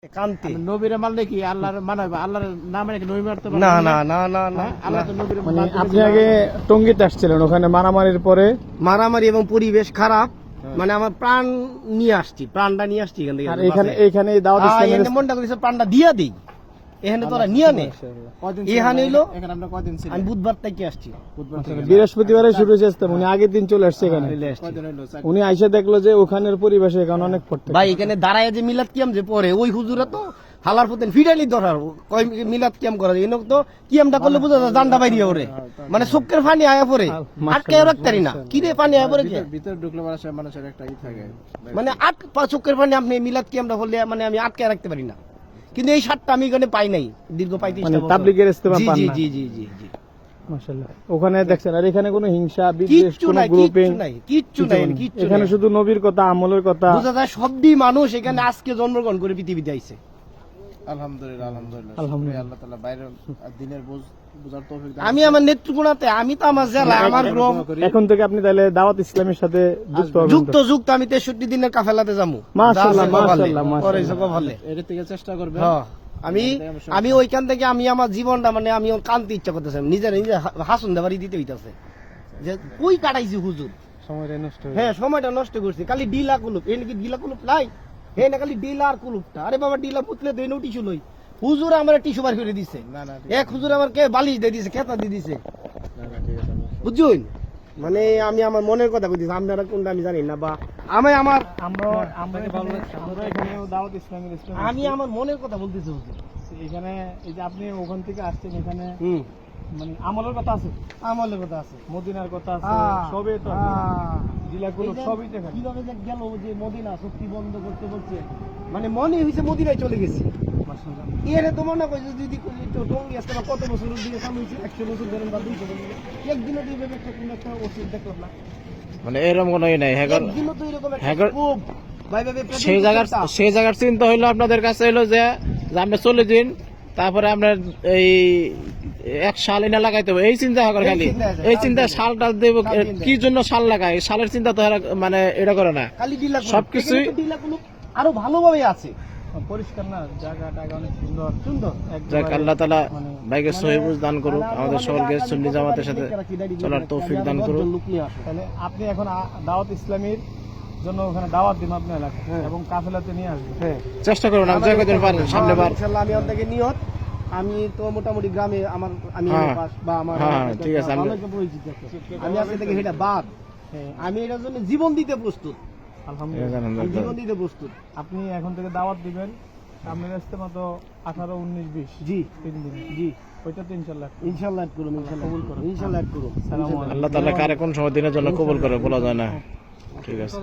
কান্তি নবীরে মারলে কি আল্লাহর মানাবে? আল্লাহর নাম মানে কি নবী মারতে পারবে? না না না না না আল্লাহ তো নবীর মানে আপনি আগে টঙ্গীতে আসছিলেন, ওখানে মারামারির পরে মারামারি এবং পরিবেশ খারাপ, মানে আমার প্রাণ নিয়ে আসছি, প্রাণটা নিয়ে আসছি এখান থেকে। আর এখানে দাওয়াত ইসলামের মনটা করেছে প্রাণটা দিয়া দিই, এখানে তোরা নিয়ে নে। কয়দিন এখানে হইলো এখানে আমরা কয়দিন ছিলাম? আমি বুধবার থেকে আসছি। বৃহস্পতিবারে শুরু হয়েছে, উনি আগের দিন চলে আসছে এখানে। কয়দিন হইলো? উনি আইসা দেখলো যে ওখানের পরিবেশে এখানে অনেক পড়তে ভাই এখানে দাঁড়ায় যে মিলাদ কিয়াম যে পরে ওই হুজুরা তো হালার পথে ফিডালি ধরার কয় মিলাদ কিয়াম করা যায়, তো কিয়ামটা করলে বোঝা যায় জানটা বাইরিয়া ওরে, মানে চোখের পানি আয়া পরে আটকে রাখতারি না, কি রে পানি আয়া পরে কি ভিতরে ঢুকলে মানুষের একটা ই থাকে, মানে চোখের পানি আপনি মিলাদ কিয়ামটা করলে মানে আমি আটকে রাখতে পারি না। কিন্তু এই সাতটা আমি এখানে পাই নাই দীর্ঘ 35 মানে বছর। তাবলীগের ইস্তেমা পান জি না। জি জি জি জি মাশাআল্লাহ। ওখানে দেখছেন, আর এখানে কোনো হিংসা বিদ্বেষ, কিচ্ছু কোনো নাই, গ্রুপিং কিচ্ছু নাই, কিচ্ছু এখানে নাই। শুধু নবীর কথা, আমলের কথা। বোঝা যায় সবই মানুষ এখানে আজকে জন্মগ্রহণ করে পৃথিবীতে আইছে। আলহামদুলিল্লাহ আলহামদুলিল্লাহ আলহামদুলিল্লাহ। আল্লাহ তাআলা বাইরের দিনের বুঝার তৌফিক দান আমি আমার নেত্রকোনাতে, আমি তো আমার জেলা, আমার গ্রাম। এখন থেকে আপনি তাহলে দাওয়াত ইসলামের সাথে যুক্ত হবেন যুক্ত তো? যুক্ত আমি 63 দিনের কাফেলাতে যাবো। মাশাআল্লাহ, যা আছে কপালে, মাশাআল্লাহ, পরে মাশাআল্লাহ। যে কপালে। এর থেকে চেষ্টা করবে। হ্যাঁ, আমি ওইখান থেকে আমি আমার জীবনটা মানে আমি কানতে ইচ্ছা করতেছে, নিজে নিজে হাসুন দেবারি দিতে হইতাছে যে কই কাটাইছি হুজুর, সময়টা নষ্ট হয়ে হ্যাঁ সময়টা নষ্ট করছি। খালি ডিলা কুলুপ, এই নাকি ডিলা কুলুপ নাই, হে না খালি ডিলা আর কুলুপটা। আরে বাবা ডিলা পুতলে তো এনে টিস্যু লই, হুজুর আমার টিস্যু বার করে দিছে, না না এক হুজুর আমার কে বালিশ দিয়ে দিছে, খেতা দিয়ে দিছে, না না ঠিক আছে বুঝছেন? মানে আমি আমার মনের কথা কইতেছি, আপনারা কোনটা আমি জানি না, বা আমি আমার আমরা এখানেও দাওয়াত ইসলামের আমি আমার মনের কথা বলতেছি হুজুর। এখানে এই যে আপনি ওখান থেকে আসছেন, এখানে হুম, মানে আমলের কথা আছে, আমলের কথা আছে, মদিনার কথা আছে, হ্যাঁ, সবই তো হ্যাঁ। জেলাগুলো এই যে সবই দেখেন। কিভাবে যে গেল যে মদিনা চুক্তি বন্ধ করতে বলছে, মানে মনে হয়েছে মদিনায় চলে গেছি। মাশাআল্লাহ। এরে তো মনে করেছে যদি টঙ্গি আসতে বা কত বছর দিয়ে চালু হয়েছে, 100 বছর ধরেন বা 200 বছর, একদিনও তো এইভাবে একটা কোনো একটা ওষুধ দেখলাম না, মানে এরকম কোনো নাই একদিনও তো এরকম একটা হ্যাঁ, খুব ভাই ভাই সেই জায়গার চিন্তা হইলো আপনাদের কাছে হইলো যে আপনি চলে দিন, তারপরে আপনার এই এক সাল এনে লাগাইতে হবে, এই চিন্তা করে খালি, এই চিন্তা সালটা দেব কি জন্য সাল লাগায়, সালের চিন্তা তো মানে এটা করে না। খালি ডিলা সবকিছুই ডিলাগুলো আরো ভালোভাবে আছে, পরিষ্কার না, জায়গাটা অনেক সুন্দর সুন্দর। যাক আল্লাহ তাআলা ভাইকে সহিবুজ দান করুক, আমাদের সকলকে সুন্নি জামাতের সাথে চলার তৌফিক দান করুক। তাহলে আপনি এখন দাওয়াত ইসলামীর জন্য ওখানে দাওয়াত দিন আপনি এলাকায়, হ্যাঁ। এবং কাফেলাতে নিয়ে আসবেন। হ্যাঁ, চেষ্টা করুন আমি যা করতে পারেন সামনে বার। ইনশাআল্লাহ আমি আপনাকে নিয়ত, আমি তো মোটামুটি গ্রামে আমার আমি হ্যাঁ। পাস বা আমার হ্যাঁ, ঠিক আছে, আমি- ভালো পরিচিত আছে। আমি আজকে থেকে সেটা বাদ, আমি এটার জন্য জীবন দিতে প্রস্তুত, আলহামদুলিল্লাহ। আমি জীবন দিতে প্রস্তুত। আপনি এখন থেকে দাওয়াত দিবেন, সামনের ইজতেমা তো 18, 19, 20 জি 3 দিন। জি ওইটা তো ইনশাআল্লাহ ইনশাআল্লাহ অ্যাড করুন, ইনশাআল্লাহ কবুল করুন, ইনশাআল্লাহ অ্যাড করুন। সালামু আলাইকুম। আল্লাহ তাআলা কারে কোন সময় দিনের জন্য কবুল করে বলা যায় না। ঠিক আছে।